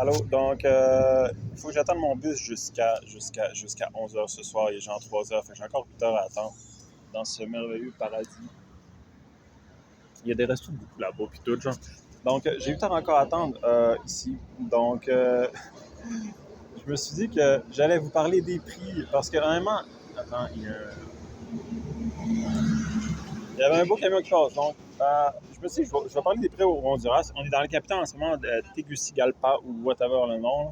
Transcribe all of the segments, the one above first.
Allô, donc, il faut que j'attende mon bus jusqu'à 11 heures ce soir. Il est genre 3 heures. Fait que j'ai encore 8 heures à attendre dans ce merveilleux paradis. Il y a des restos beaucoup là-bas, puis tout, genre. Donc, j'ai 8 heures encore à attendre ici. Donc, je me suis dit que j'allais vous parler des prix parce que, honnêtement, attends, il y avait un beau camion qui passe. Donc, je me suis dit, je vais parler des prix au Honduras. On est dans le capitale en ce moment de Tegucigalpa ou whatever le nom.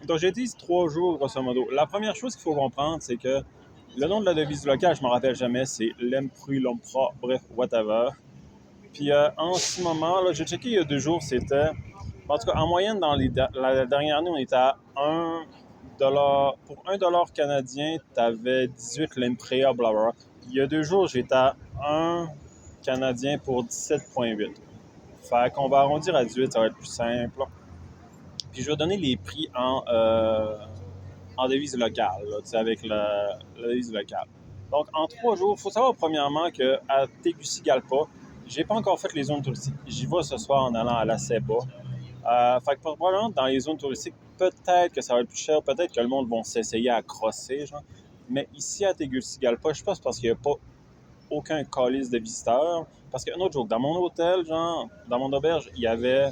Donc, j'ai été ici 3 jours, grosso modo. La première chose qu'il faut comprendre, c'est que le nom de la devise locale, je ne me rappelle jamais, c'est l'Empru, l'Ompra, bref, whatever. Puis en ce moment, là, j'ai checké il y a 2 jours, c'était. En tout cas, en moyenne, la dernière année, on était à 1 dollar. Pour 1 dollar canadien, tu avais 18 Lemprea, blablabla. Il y a 2 jours, j'étais à 1 canadien pour 17,8. Fait qu'on va arrondir à 18, ça va être plus simple. Puis je vais donner les prix en devise locale, là, avec la devise locale. Donc, en 3 jours, il faut savoir premièrement qu'à Tegucigalpa, j'ai pas encore fait les zones touristiques. J'y vais ce soir en allant à la Ceiba. Fait que probablement, dans les zones touristiques, peut-être que ça va être plus cher, peut-être que le monde va s'essayer à crosser, genre. Mais ici, à Tegucigalpa, je pense parce qu'il n'y a pas aucun calice de visiteurs. Parce qu'un autre jour, dans mon hôtel, genre, dans mon auberge, il y avait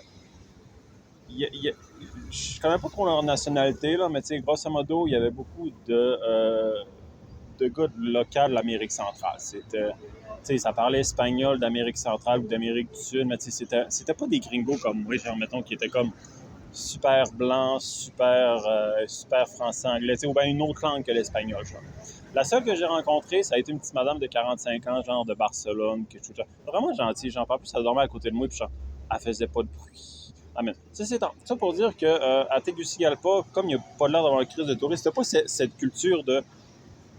je connais pas trop leur nationalité, là, mais grosso modo, il y avait beaucoup de gars locaux de l'Amérique centrale. Ça parlait espagnol d'Amérique centrale ou d'Amérique du Sud, mais c'était pas des gringos comme moi, genre, mettons, qui étaient comme super blancs, super français, anglais, ou bien une autre langue que l'espagnol, genre. La seule que j'ai rencontrée, ça a été une petite madame de 45 ans, genre de Barcelone, quelque chose. Vraiment gentille, j'en parle plus, elle dormait à côté de moi, puis genre, elle faisait pas de bruit. Ah, mais ça pour dire que à Tegucigalpa, comme il n'y a pas l'air d'avoir une crise de touristes, t'as pas cette culture de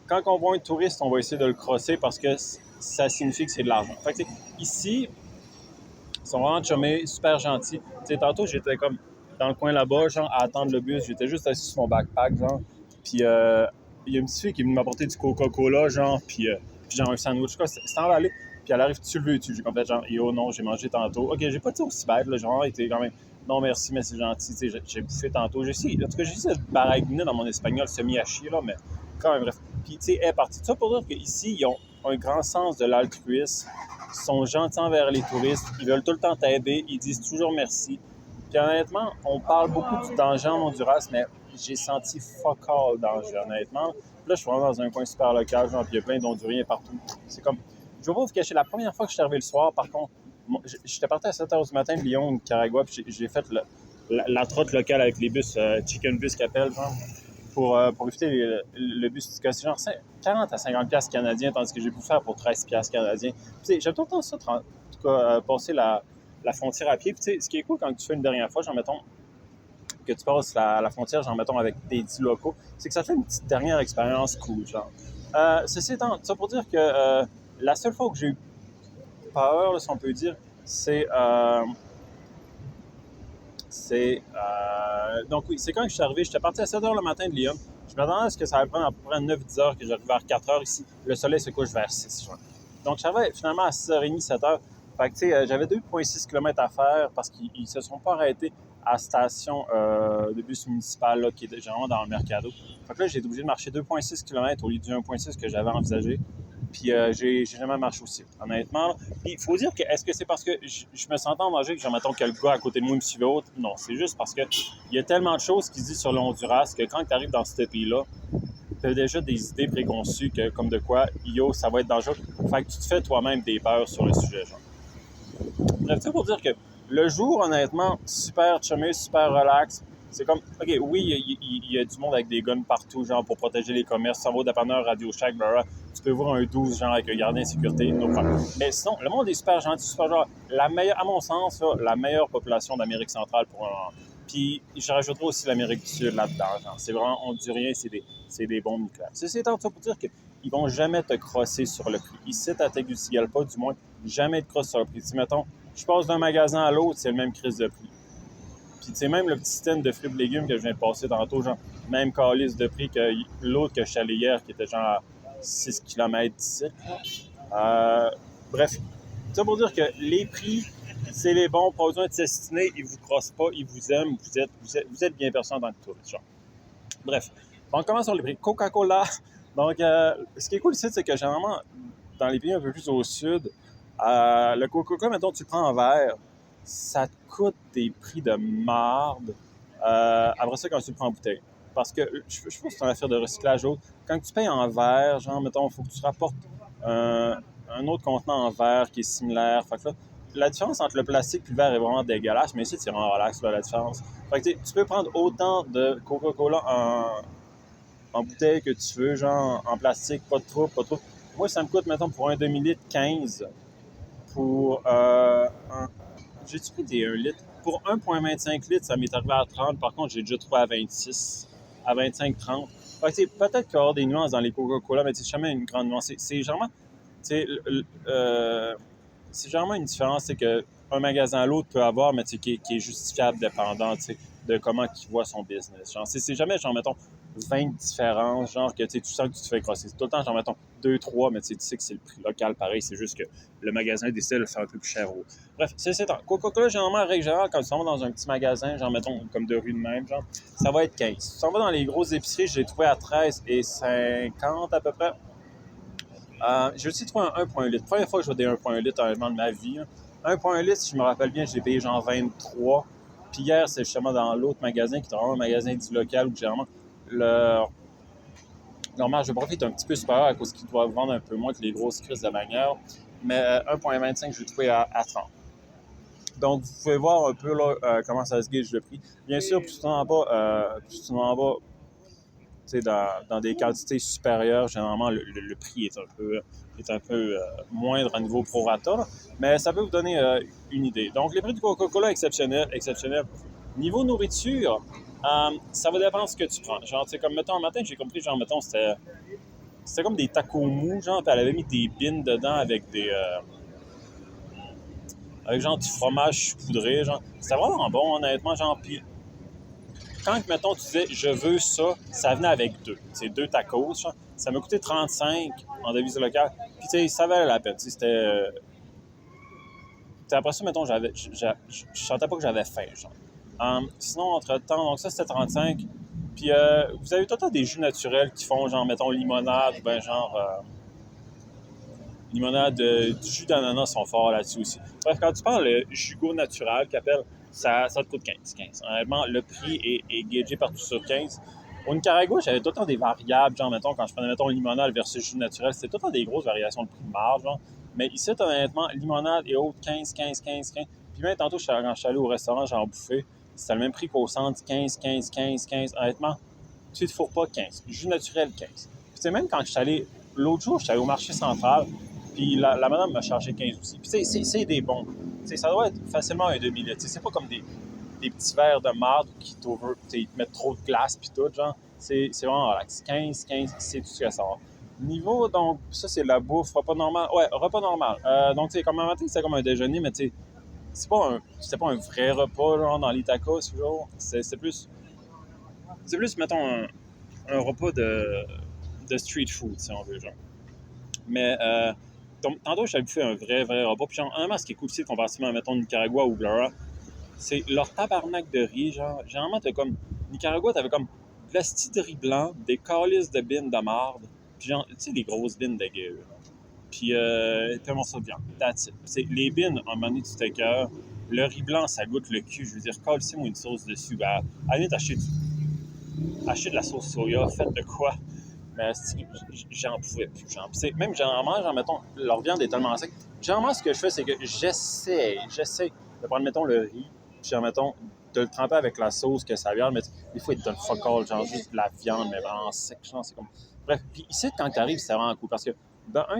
quand on voit un touriste, on va essayer de le crosser parce que ça signifie que c'est de l'argent. Fait que, ici, ils sont vraiment chumés, super gentils. Tantôt, j'étais comme dans le coin là-bas, genre, à attendre le bus. J'étais juste assis sur mon backpack, genre. Puis, il y a une petite fille qui est venue m'apporter du Coca-Cola, genre, puis genre un sandwich. C'était emballé. Puis, elle arrive, tu le veux-tu? J'ai comme fait, genre, yo, non, j'ai mangé tantôt. Ok, j'ai pas été aussi bête, là, genre, était quand même. Non, merci, mais c'est gentil, j'ai bouffé tantôt. En tout cas, j'ai essayé de baragouiner dans mon espagnol semi à chier, là, mais quand même, bref. Puis, tu sais, elle est partie. Ça pour dire qu'ici, ils ont un grand sens de l'altruisme, sont gentils envers les touristes, ils veulent tout le temps t'aider, ils disent toujours merci. Puis honnêtement, on parle beaucoup du danger en Honduras, mais j'ai senti fuck all danger, honnêtement. Puis là, je suis vraiment dans un coin super local, genre, puis il y a plein d'Honduriens partout. C'est comme, je vais pas vous cacher, la première fois que je suis arrivé le soir, par contre, j'étais parti à 7 h du matin de Lyon, Nicaragua, puis j'ai fait la trotte locale avec les bus, Chicken Bus qu'ils appellent, genre, pour éviter le bus. C'est genre 40 à 50 piastres canadiens, tandis que j'ai pu faire pour 13 piastres canadiens. J'aime tout le temps ça, en tout cas, passer la frontière à pied. Puis, ce qui est cool quand tu fais une dernière fois, genre, mettons, que tu passes la frontière, genre, mettons, avec des 10 locaux, c'est que ça fait une petite dernière expérience cool, genre. Ceci étant, ça pour dire que la seule fois que j'ai eu peur, là, si on peut dire, donc oui, c'est quand je suis arrivé. J'étais parti à 7 h le matin de Lyon. Je m'attendais à ce que ça allait prendre à peu près 9-10 heures, que j'arrive vers 4 h ici. Le soleil se couche vers 6 juin. Donc, j'arrivais finalement à 6 h 30, 7 h. Fait que, tu sais, j'avais 2,6 km à faire parce qu'ils se sont pas arrêtés à la station de bus municipale là, qui était généralement dans le Mercado. Fait que là, j'ai été obligé de marcher 2,6 km au lieu du 1,6 que j'avais envisagé. Puis j'ai jamais marché aussi, honnêtement. Puis il faut dire que est-ce que c'est parce que je me sentais en danger que, genre, mettons, que le gars à côté de moi me suivait autre? Non, c'est juste parce que il y a tellement de choses qui se disent sur le Honduras que quand tu arrives dans ce pays-là, tu as déjà des idées préconçues que, comme de quoi, yo, ça va être dangereux. Fait que tu te fais toi-même des peurs sur le sujet, genre. Bref, ça pour dire que le jour, honnêtement, super chumé, super relax. C'est comme, OK, oui, il y a du monde avec des guns partout, genre, pour protéger les commerces. Ça va au dépanneur, Radio Shack, blablabla. Tu peux voir un 12, genre, avec un gardien de sécurité. No problem. Mais sinon, le monde est super gentil, super genre, à mon sens, là, la meilleure population d'Amérique centrale pour un moment. Puis, je rajouterai aussi l'Amérique du Sud là-dedans. Genre, c'est vraiment hondurien, c'est des bons nucléaires. C'est étant ça pour dire qu'ils vont jamais te crosser sur le prix. Ici, à Tegucigalpa, du moins, jamais te crosse sur le prix. Si, mettons, je passe d'un magasin à l'autre, c'est le même crise de prix. Puis, tu sais, même le petit stand de fruits et légumes que je viens de passer tantôt, genre, même calice de prix que l'autre que je suis allé hier, qui était genre à 6 km d'ici. Bref, ça pour dire que les prix c'est les bons, pas besoin de s'estiner, ils vous crossent pas, ils vous aiment, vous êtes bien perçu en tant que touriste. Genre. Bref, on commence sur les prix. Coca-Cola. Donc, ce qui est cool ici, c'est que généralement, dans les pays un peu plus au sud, le Coca-Cola, mettons, tu le prends en verre, ça te coûte des prix de marde. Après ça, quand tu le prends en bouteille. Parce que je pense que c'est une affaire de recyclage autre. Quand tu payes en verre, genre, mettons, il faut que tu rapportes un autre contenant en verre qui est similaire. Fait que là, la différence entre le plastique et le verre est vraiment dégueulasse, mais ici, c'est vraiment relax, là, la différence. Fait que tu peux prendre autant de Coca-Cola en bouteille que tu veux, genre en plastique, pas de trouble, pas de trouble. Moi, ça me coûte, mettons, pour un demi-litre, 15. Pour j'ai-tu pris des 1 litre? Pour 1,25 litres, ça m'est arrivé à 30. Par contre, j'ai déjà trouvé à 26, à 25, 30. Fait que, peut-être qu'il y aura des nuances dans les Coca-Cola, mais c'est jamais une grande nuance. C'est généralement une différence, c'est qu'un magasin à l'autre peut avoir, mais qui est justifiable dépendant de comment il voit son business. Genre, c'est jamais, genre, mettons, 20 différences, genre que tu sens que tu te fais crosser. C'est tout le temps, genre, mettons, 2, 3, mais tu sais que c'est le prix local pareil, c'est juste que le magasin décide de le faire un peu plus cher. Bref, c'est ça. Coca-Cola, généralement, en règle générale, quand tu s'en vas dans un petit magasin, genre, mettons, comme de rue de même, genre, ça va être 15. Si tu s'en vas dans les grosses épiceries, j'ai trouvé à 13,50 à peu près. J'ai aussi trouvé un 1,1 litre. Première fois que je vois des 1,1 litre honnêtement de ma vie. 1,1 litre, si je me rappelle bien, j'ai payé genre 23. Puis hier, c'est justement dans l'autre magasin, qui est vraiment un magasin dit local, où généralement leur marge de profit est un petit peu supérieure à cause qu'ils doivent vendre un peu moins que les grosses crises de manière. Mais 1,25, je l'ai trouvé à 30. Donc, vous pouvez voir un peu là, comment ça se gauge le prix. Bien sûr, plus tu t'en vas dans des quantités supérieures, généralement, le prix est un peu moindre à niveau prorata, là. Mais ça peut vous donner une idée. Donc, les prix du Coca-Cola, exceptionnel. Niveau nourriture, ça va dépendre de ce que tu prends. Genre, tu sais, comme, mettons, un matin, j'ai compris, genre, mettons, c'était comme des tacos mous, genre, puis elle avait mis des bines dedans avec genre du fromage poudré, genre. C'était vraiment bon, honnêtement, genre, puis quand, mettons, tu disais « je veux ça », ça venait avec deux. C'est deux tacos. Genre. Ça m'a coûté 35 en devise locale. Puis, tu sais, ça valait la peine. C'était après ça, mettons, je sentais pas que j'avais faim, genre. Sinon, entre-temps, donc ça, c'était 35. Puis, vous avez tout le temps des jus naturels qui font, genre, mettons, limonade, ou bien genre... limonade, du jus d'ananas sont forts là-dessus aussi. Bref, quand tu parles le jugo naturel qu'appelle, ça te coûte 15. Honnêtement, le prix est gagé partout sur 15. Au Nicaragua, j'avais tout le temps des variables, genre, mettons, quand je prenais, mettons, limonade versus jus naturel, c'était tout le temps des grosses variations de prix de marge, genre. Mais ici, honnêtement, limonade et autres, 15. Puis même tantôt, quand je suis allé au restaurant, j'en bouffé, c'était le même prix qu'au centre, 15. Honnêtement, tu ne te fourres pas 15. Jus naturel, 15. Puis tu sais, même quand je suis allé, l'autre jour, je suis allé au marché central, puis la madame m'a chargé 15 aussi. Puis c'est des bons. T'sais, ça doit être facilement un demi-litre. C'est pas comme des petits verres de marde qui ils te mettent trop de glace puis tout, genre. C'est vraiment relax. 15, c'est tout ce que ça va. Niveau, donc, ça, c'est la bouffe, repas normal. Ouais, repas normal. Donc, tu sais, comme un matin, c'était comme un déjeuner, mais tu sais, c'était pas un vrai repas, genre, dans les tacos, genre. C'est plus, mettons, un repas de street food, si on veut, genre. Mais, tantôt, je suis allé bouffer un vrai repas. Puis, genre, honnêtement, ce qui est cool ici, comparativement à, mettons, Nicaragua ou Blura, c'est leur tabarnak de riz, genre. Généralement, t'as comme. Nicaragua, t'avais comme de la de riz blanc, des calices de bines de marde, puis genre, tu sais, des grosses bines de gueule. Puis, t'as un morceau de viande. That's it. Les bines, à un moment donné, tu t'écœures. Le riz blanc, ça goûte le cul. Je veux dire, calissez-moi une sauce dessus. Ben, à la limite, achetez de la sauce soya, faites de quoi. Mais j'en pouvais plus. Même généralement, genre, mettons, leur viande est tellement sec. Généralement, ce que je fais, c'est que j'essaie de prendre, mettons, le riz, puis, genre, mettons, de le tremper avec la sauce que ça vient, mais des fois, ils te donnent fuck all, genre juste de la viande, mais vraiment sec, genre, c'est comme... Bref, puis ici, quand t'arrives, c'est vraiment cool, parce que,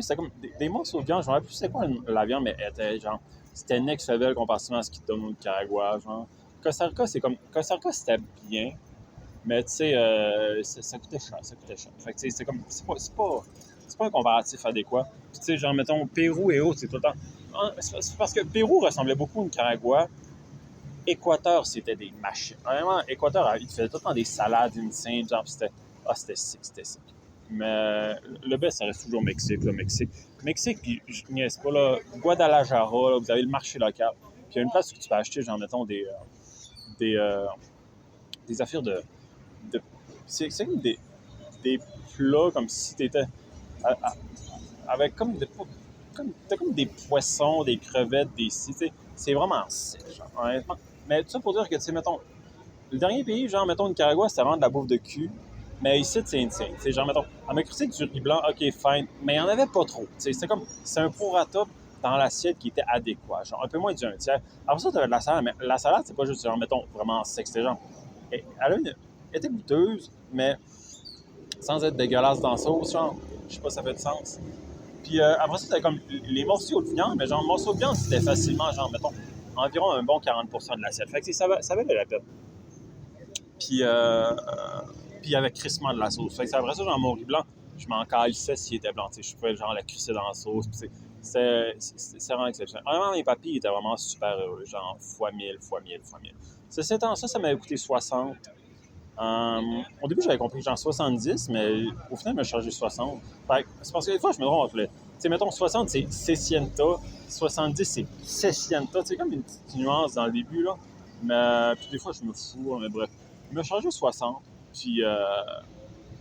c'était comme des morceaux de viande, je me rappelle plus c'est quoi la viande, mais elle était, genre, c'était next level comparativement à ce qu'ils te donnent au Nicaragua, genre. Costa Rica, c'était bien, mais tu sais, ça coûtait cher. Fait que tu sais, c'est pas un comparatif adéquat. Puis tu sais, genre, mettons, Pérou et autres, c'est tout le temps... C'est parce que Pérou ressemblait beaucoup au Nicaragua. Équateur, c'était des machines. Vraiment, Équateur, il faisait tout le temps des salades insane, genre, c'était sick. Mais le best, ça reste toujours Mexique, là, Mexique, puis je niaise pas, là, Guadalajara, là, vous avez le marché local. il y a une place où tu peux acheter, genre, mettons, des, euh, des affaires de c'est comme des plats comme si tu étais avec t'as comme des poissons, des crevettes, des tu sais, c'est vraiment sec, genre, honnêtement. Mais tout ça pour dire que, tu sais, mettons, le dernier pays, genre, mettons, Nicaragua, c'était vraiment de la bouffe de cul. Mais ici, c'est insane. C'est genre, mettons, elle m'a crissé du riz blanc, ok, fine. Mais il n'y en avait pas trop. C'est un prorata dans l'assiette qui était adéquat. Genre, un peu moins d'un tiers. Après ça, tu avais de la salade. Mais la salade, c'est pas juste, genre, mettons, vraiment sec. C'était genre. Elle était goûteuse, mais sans être dégueulasse dans la sauce, genre. Je sais pas si ça fait du sens. Puis après ça, c'était comme les morceaux de viande. Mais genre, morceaux de viande, c'était facilement, genre, mettons, environ un bon 40% de l'assiette. Fait que ça valait la peine. Puis, puis avec crissement de la sauce. Fait que après ça, genre, mon riz blanc, je m'en calissais s'il était blanc. Je pouvais genre le crisser dans la sauce. C'est vraiment exceptionnel. Vraiment, mes papilles étaient vraiment super heureux. Genre, fois 1000, fois 1000, fois 1000. Ceci étant ça m'avait coûté 60. Au début, j'avais compris genre 70, mais au final, il m'a chargé 60. Fait que c'est parce que des fois, je me trompe entre les. Tu sais, mettons, 60, c'est sescienta. 70, c'est sescienta. C'est comme une petite nuance dans le début, là. Mais puis des fois, je me fous. Mais bref, il m'a chargé 60. Puis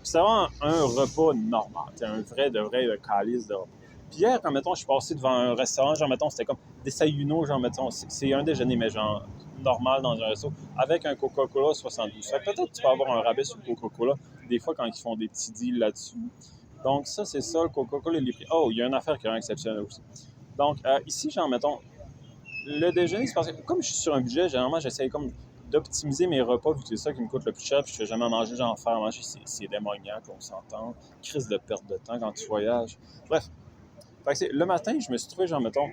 c'était vraiment un repas normal. C'est un vrai, de vrai calice de repas. Puis hier, quand, mettons, je suis passé devant un restaurant, genre, mettons, c'était comme desayuno, genre, mettons, c'est un déjeuner, mais genre, normal dans un resto, avec un Coca-Cola 72. Fait que peut-être que tu peux avoir un rabais sur le Coca-Cola, des fois, quand ils font des petits deals là-dessus. Donc, ça, c'est ça, le Coca-Cola, il est pris. Oh, il y a une affaire qui est vraiment exceptionnelle aussi. Donc, ici, genre, mettons, le déjeuner, c'est parce que, comme je suis sur un budget, généralement, j'essaye comme d'optimiser mes repas, vu que c'est ça qui me coûte le plus cher, puis je fais jamais manger, genre, faire manger, c'est démoniaque, on s'entend. Crise de perte de temps quand tu voyages. Bref, fait que le matin, je me suis trouvé, genre, mettons,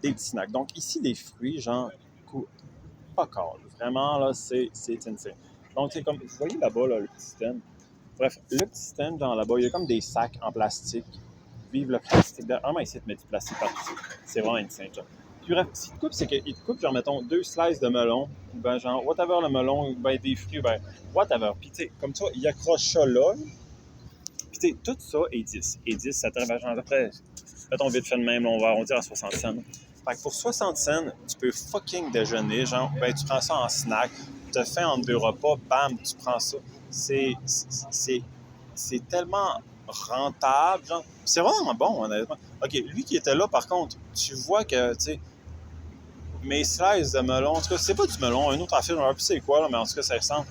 des petits snacks. Donc, ici, des fruits, genre, pas calme. Vraiment, là, c'est insane. Donc, c'est comme, vous voyez là-bas, là, le petit stand. Bref, le petit stand, genre, là-bas, il y a comme des sacs en plastique. Vive le plastique. Vraiment, ici, de mettre du plastique partout. C'est vraiment insane, genre. Puis bref, ce qu'il te coupe, c'est qu'il te coupe, genre, mettons, 2 slices de melon, ou ben, genre, whatever le melon, ou ben, des fruits, ben, whatever. Puis, tu sais, comme ça, il accroche ça là. Puis, tu sais, tout ça est 10. Et 10, ça travaille, genre, après, mettons, vite fait de même, on va arrondir à 60 cents. Fait que pour 60 cents, tu peux fucking déjeuner, genre, ben, tu prends ça en snack, tu te fais entre 2 repas, bam, tu prends ça. C'est tellement rentable, genre. C'est vraiment bon, honnêtement. OK, lui qui était là, par contre, tu vois que, tu sais, mes slices de melon, en tout cas, c'est pas du melon, un autre affaire, je ne sais plus c'est quoi, là, mais en tout cas, ça ressemble.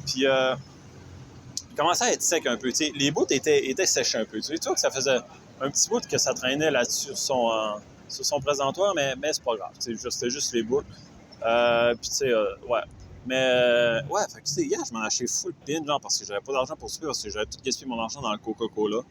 Puis, il commençait à être sec un peu, tu sais. Les bouts étaient séchés un peu. Tu vois que ça faisait un petit bout que ça traînait là-dessus sur son présentoir, mais c'est pas grave. C'était juste les bouts. Puis, tu sais, ouais. Mais, ouais, fait que, tu sais, hier, je m'en ai acheté full pin, genre, parce que j'avais pas d'argent pour ça, parce que j'avais tout gaspillé mon argent dans le Coca-Cola.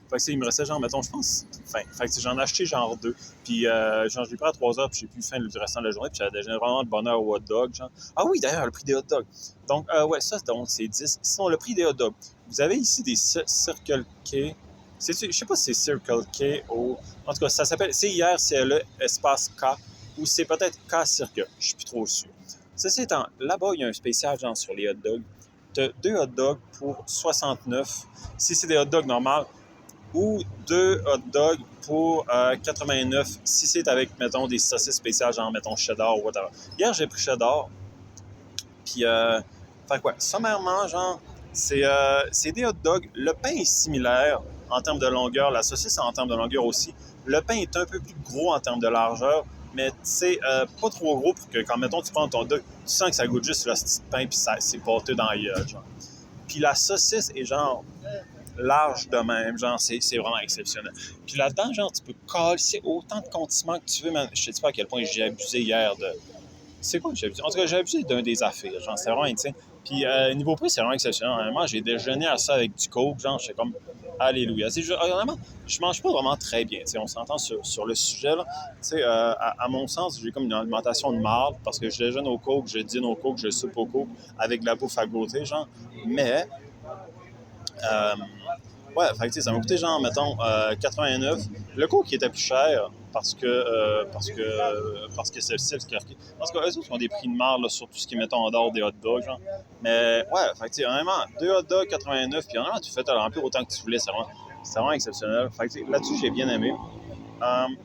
Fait que, il me restait, genre, mettons, je pense, fin. Fait que, j'en ai acheté, genre, 2. Puis, genre, je l'ai pris à 3 heures, puis j'ai plus faim du restant de la journée, puis j'avais déjà vraiment de bonheur au hot dog, genre. Ah oui, d'ailleurs, le prix des hot dogs. Donc, ouais, ça, donc, c'est 10. Sinon, le prix des hot dogs. Vous avez ici des Circle K. Je sais pas si c'est Circle K ou. En tout cas, ça s'appelle CIRCLE espace K ou c'est peut-être K Circle. Je suis plus trop sûr. Ceci étant, là-bas, il y a un spécial genre sur les hot dogs. Tu as 2 hot dogs pour 69 si c'est des hot dogs normaux ou 2 hot dogs pour 89 si c'est avec, mettons, des saucisses spéciales, genre, mettons, cheddar ou whatever. Hier, j'ai pris cheddar. Puis, fait quoi, sommairement, genre, c'est des hot dogs. Le pain est similaire en termes de longueur. La saucisse en termes de longueur aussi. Le pain est un peu plus gros en termes de largeur, mais c'est pas trop gros pour que quand, mettons, tu prends ton dog, tu sens que ça goûte juste le petit pain puis c'est pâteux dans la gueule, genre. Puis la saucisse est genre large de même, genre, c'est vraiment exceptionnel. Puis là-dedans, genre, tu peux casser autant de condiments que tu veux, mais je sais pas à quel point j'ai abusé hier de... C'est quoi que j'ai abusé? En tout cas, j'ai abusé d'un des affaires, genre, c'est vraiment insane. Puis niveau prix, c'est vraiment exceptionnel. Honnêtement, j'ai déjeuné à ça avec du coke, genre, j'étais comme, alléluia. Honnêtement, je mange pas vraiment très bien, tu sais, on s'entend sur le sujet, là. Tu sais, à mon sens, j'ai comme une alimentation de marde, parce que je déjeune au coke, je dîne au coke, je soupe au coke, avec de la bouffe à côté, genre. Mais, ouais, fait que, ça m'a coûté genre, mettons, 89. Le coke qui était plus cher parce que c'est le site qui a... Parce qu'eux autres ont des prix de marre là, sur tout ce qui est, mettons, en dehors des hot dogs, genre. Mais, ouais, fait que, honnêtement, 2 hot dogs, 89, puis honnêtement, tu fais te remplir autant que tu voulais, c'est vraiment exceptionnel. Fait que, là-dessus, j'ai bien aimé.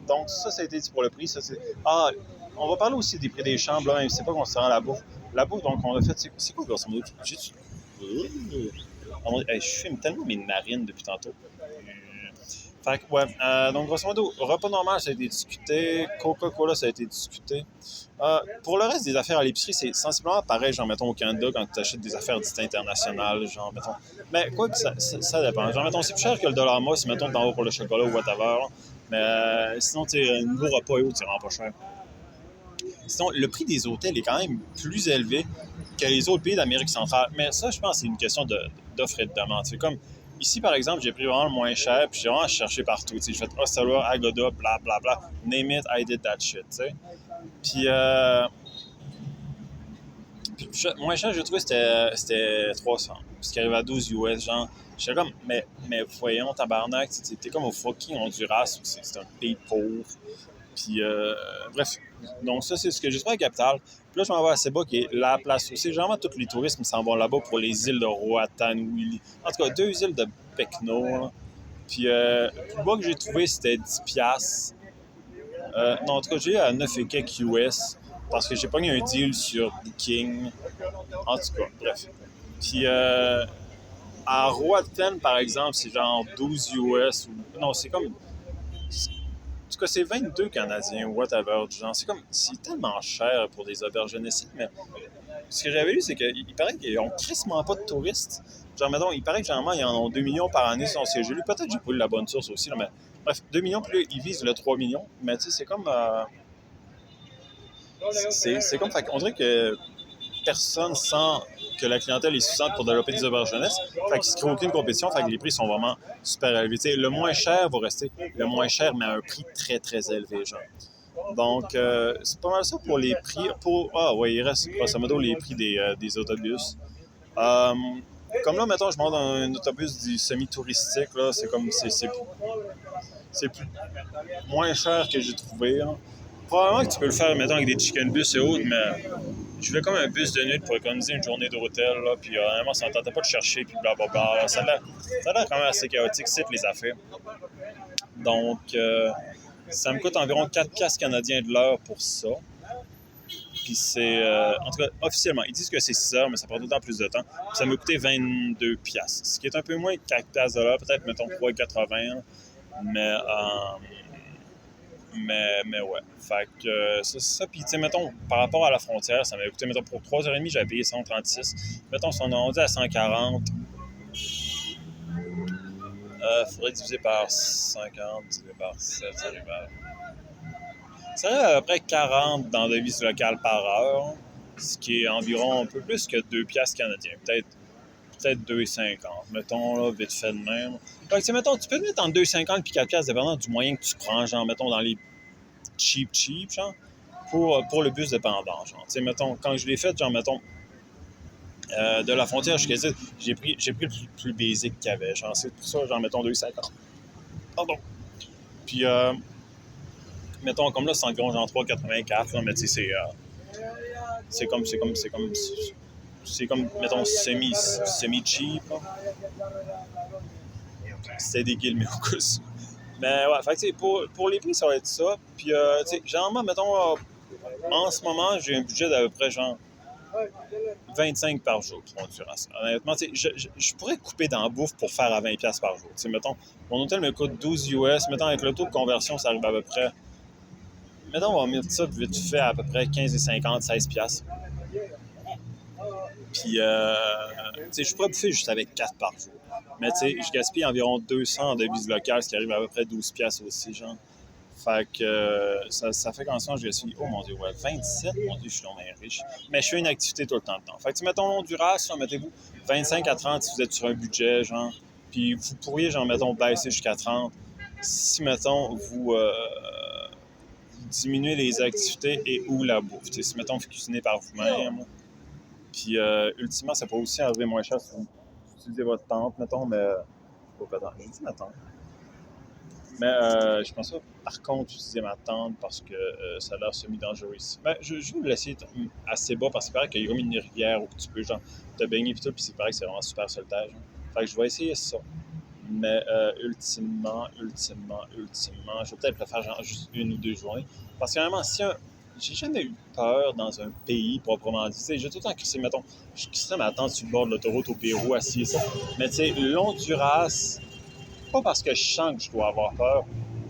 Donc, ça a été dit pour le prix. Ça, c'est... Ah, on va parler aussi des prix des chambres, là, même si c'est pas concernant la bouffe. La bouffe, donc, on a fait, c'est quoi, grosso modo? Je filme tellement mes narines depuis tantôt. Fait que, ouais. Donc, grosso modo, repas normal, ça a été discuté. Coca-Cola, ça a été discuté. Pour le reste des affaires à l'épicerie, c'est sensiblement pareil, genre, mettons, au Canada, quand tu achètes des affaires dites internationales, genre, mettons. Mais quoi que ça dépend. Genre, mettons, c'est plus cher que le dollar moi, si, mettons, t'en vas pour le chocolat ou whatever. Mais sinon, tu sais, un nouveau repas et autres, c'est vraiment pas cher. Sinon, le prix des hôtels est quand même plus élevé que les autres pays d'Amérique centrale. Mais ça, je pense, c'est une question d'offre et de demande. C'est comme, ici, par exemple, j'ai pris vraiment le moins cher, puis j'ai vraiment cherché partout. J'ai fait Ottawa, Agoda, bla, bla, bla. Name it, I did that shit, tu sais. Puis, moins cher, j'ai trouvé, c'était 300. Ce qui arrive à 12 US, genre. J'étais comme, mais voyons, tabarnak, t'es comme au fucking Honduras, où c'est un pays pauvre. Puis, bref. Donc, ça, c'est ce que j'ai trouvé à la capitale. Puis là, je m'en vais à Seba, qui est la place aussi. Généralement, tous les touristes s'en vont là-bas pour les îles de Roatan, Willy. En tout cas, 2 îles de Pecno. Là. Puis, le plus bas que j'ai trouvé, c'était 10$. Non, en tout cas, j'ai eu à 9 et quelques US parce que j'ai pogné un deal sur Booking. En tout cas, bref. Puis, à Roatan, par exemple, c'est genre 12 US. Non, c'est comme. En tout cas, c'est 22 Canadiens ou whatever. Genre, c'est tellement cher pour des auberges ici. Mais ce que j'avais lu, c'est qu'il paraît qu'ils n'ont crissement pas de touristes. Genre, mettons, il paraît que généralement, ils en ont 2 millions par année sur ce que j'ai lu. Peut-être que j'ai pas lu la bonne source aussi. Là, mais bref, 2 millions, puis là, ils visent le 3 millions. Mais tu sais, c'est comme. C'est comme. On dirait que personne sent que la clientèle est suffisante pour développer des auberges jeunesse. Fait qu'il ne se crée aucune compétition. Fait que les prix sont vraiment super élevés. T'sais, le moins cher va rester le moins cher, mais à un prix très, très élevé, genre. Donc, c'est pas mal ça pour les prix. Oui, il reste grosso modo les prix des autobus. Comme là, mettons, je monte dans un autobus du semi-touristique, là, c'est plus moins cher que j'ai trouvé. Là. Probablement que tu peux le faire, mettons, avec des chicken bus et autres, mais je voulais comme un bus de nuit pour économiser une journée d'hôtel, là, puis vraiment, ça ne tentait pas de chercher, puis blablabla. Ça a l'air quand même assez chaotique, c'est les affaires. Donc, ça me coûte environ 4$ canadiens de l'heure pour ça. Puis c'est, en tout cas, officiellement, ils disent que c'est 6 heures, mais ça prend tout le temps plus de temps. Puis ça m'a coûté 22$, ce qui est un peu moins que 4$ de l'heure, peut-être, mettons, 3,80$. Mais, mais ouais. Fait que c'est ça. Puis, tu sais, mettons, par rapport à la frontière, ça m'a coûté, mettons, pour 3h30, j'avais payé 136. Mettons, si on a rendu à 140, faudrait diviser par 50, diviser par 7, ça arrive à peu près 40 dans la devise locale par heure, ce qui est environ un peu plus que 2$ canadiens. Peut-être 2,50. Mettons, là, vite fait de même. Fait que, tu sais, mettons, tu peux te mettre entre 2,50 et 4$ dépendant du moyen que tu prends, genre, mettons, dans les cheap, genre, pour le bus dépendant, genre. Tu sais, mettons, quand je l'ai fait, genre, mettons, de la frontière jusqu'à ici, j'ai pris le plus basic qu'il y avait. Genre, c'est pour ça, genre, mettons, 2,50. Pardon. Puis, mettons, comme là, c'est environ genre 3,84, là, mais tu sais, c'est comme, mettons, semi-cheap. C'était des guillemets au coup. Mais ouais, fait que, pour les prix, ça va être ça. Puis, tu sais, généralement, mettons, en ce moment, j'ai un budget d'à peu près, genre, 25 par jour qui vont durer ça. Honnêtement, tu sais, je pourrais couper dans la bouffe pour faire à 20$ par jour. Tu sais, mettons, mon hôtel me coûte 12 US. Mettons, avec le taux de conversion, ça arrive à peu près. Mettons, on va mettre ça vite fait à peu près 15,50, 16$. Puis, tu sais, je pourrais bouffer juste avec 4 par jour. Mais, tu sais, je gaspille environ 200 en devises locales, ce qui arrive à peu près 12$ aussi, genre. Fait que ça fait qu'en ce moment, je gaspille, oh mon Dieu, ouais, 27, mon Dieu, je suis vraiment riche. Mais je fais une activité tout le temps. Fait que, mettons, Honduras, mettez-vous 25 à 30 si vous êtes sur un budget, genre. Puis, vous pourriez, genre, mettons, baisser jusqu'à 30 si, mettons, vous diminuez les activités et ou la bouffe. T'sais, si, mettons, vous cuisinez par vous-même. Puis, ultimement, ça peut aussi arriver moins cher si vous utilisez votre tente, mettons, mais... Oh, attends, j'ai dit ma tente. Mais je pense pas, par contre, utiliser ma tente parce que ça a l'air semi-dangereux ici. Mais je vais vous laisser assez bas parce qu'il paraît qu'il y a comme une rivière où tu peux, genre, te baigner et tout, puis c'est pareil que c'est vraiment super solitaire. Fait que je vais essayer ça. Mais ultimement, je vais peut-être le faire genre juste 1 ou 2 journées. Parce que vraiment, si j'ai jamais eu peur dans un pays proprement dit. Tu sais, j'ai tout le temps crissé, mettons, je crisserais ma tente sur le bord de l'autoroute au Pérou, assis ça. Mais tu sais, l'Honduras, pas parce que je sens que je dois avoir peur,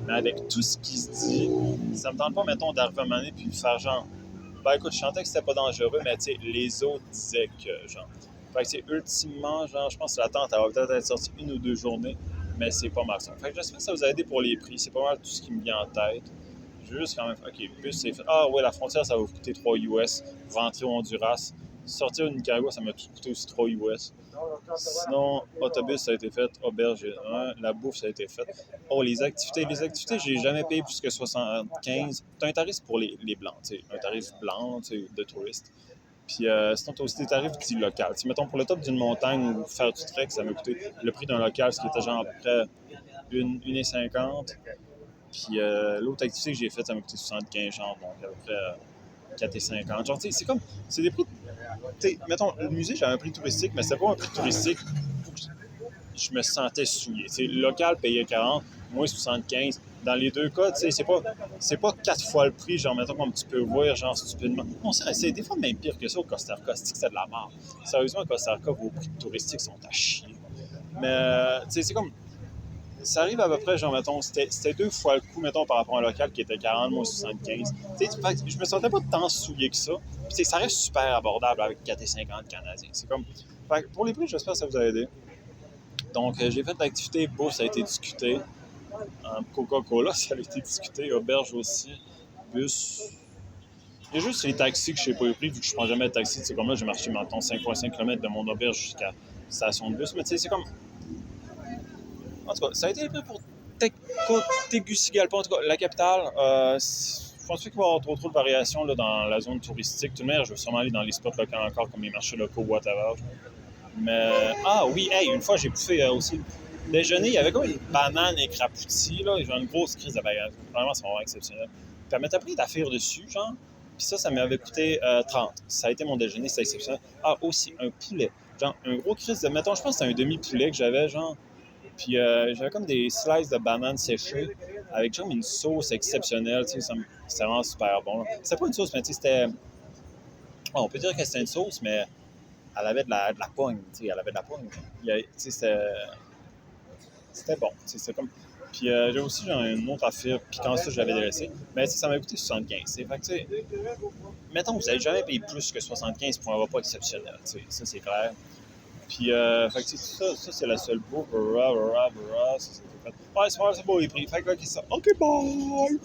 mais avec tout ce qui se dit, ça me tente pas, mettons, d'arriver à un moment donné puis de faire genre, ben écoute, je sentais que c'était pas dangereux, mais tu sais, les autres disaient que, genre. Fait que c'est ultimement, genre, je pense que la tente, elle va peut-être être sortie 1 ou 2 journées, mais c'est pas mal ça. Fait que j'espère que ça vous a aidé pour les prix. C'est pas mal tout ce qui me vient en tête. Je veux juste quand même. OK, bus, c'est fait. Ah ouais, la frontière, ça va vous coûter 3 US. Rentrer au Honduras. Sortir au Nicaragua, ça m'a tout coûté aussi 3 US. Sinon, autobus, ça a été fait. Auberge, hein, la bouffe, ça a été fait. Oh, les activités. Les activités, j'ai jamais payé plus que 75. T'as un tarif pour les blancs, tu sais. Un tarif blanc, tu sais, de touristes. Puis sinon, tu as aussi des tarifs dits locaux. T'sais, mettons, pour le top d'une montagne ou faire du trek, ça m'a coûté le prix d'un local, ce qui était genre à peu près 1,50. Puis l'autre activité que j'ai faite, ça m'a coûté 75 genre, donc à peu près 4,50. Genre, tu sais, c'est comme, c'est des prix, tu sais, mettons, le musée, j'avais un prix touristique, mais c'était pas un prix touristique où je me sentais souillé. Tu sais, le local payait 40, moi 75. Dans les deux cas, tu sais, c'est pas 4 fois le prix, genre, mettons, comme tu peux voir, genre, stupidement. Non, c'est des fois même pire que ça au Costa Rica, c'est de la merde. Sérieusement, au Costa Rica, vos prix touristiques sont à chier. Mais, tu sais, c'est comme, ça arrive à peu près, genre, mettons, c'était 2 fois le coût, mettons, par rapport à un local qui était 40, moi 75. Tu sais, je me sentais pas tant souillé que ça. Puis, tu sais, ça reste super abordable avec 4,50 canadiens. C'est comme, fait pour les prix, j'espère que ça vous a aidé. Donc, j'ai fait l'activité bourse, ça a été discuté. Coca-Cola, ça a été discuté. Auberge aussi. Bus. Il y a juste les taxis que je sais pas les prix, vu que je prends jamais de taxi. C'est comme là, j'ai marché, mettons, 5,5 km de mon auberge jusqu'à la station de bus. Mais tu sais, c'est comme, en tout cas, ça a été le prix pour Tegucigalpa, en tout cas, la capitale. Je pense pas qu'il va y avoir trop de variations là, dans la zone touristique. Tout de même, je vais sûrement aller dans les spots locaux encore, comme les marchés locaux, whatever. Mais, ah oui, hey, une fois, j'ai bouffé aussi le déjeuner. Il y avait comme une banane écrapoutie, là. Genre une grosse crise de bagage. Vraiment, c'est vraiment exceptionnel. Puis elle m'était pris d'affaires dessus, genre. Puis ça m'avait coûté 30. Ça a été mon déjeuner, c'était exceptionnel. Ah, aussi, un poulet. Genre, un gros crise de. Mettons, je pense que c'était un demi-poulet que j'avais, genre. Puis j'avais comme des slices de bananes séchées avec genre une sauce exceptionnelle. Tu sais, c'était vraiment super bon. C'était pas une sauce, mais tu sais, c'était. On peut dire que c'était une sauce, mais elle avait de la pogne. Tu sais, elle avait de la pogne. Tu sais, c'était bon. Tu sais, c'était comme. Puis j'ai aussi genre, une autre affaire, puis quand ça, je l'avais délaissé. Mais ça m'avait coûté 75. Fait que, tu sais, mettons, vous n'avez jamais payé plus que 75 pour un repas exceptionnel. Tu sais, ça, c'est clair. Puis, fait que ça c'est la seule bouffe. Ça, c'était fait. Ouais, c'est beau les prix. Fait que, ok, ça. Ok, bye!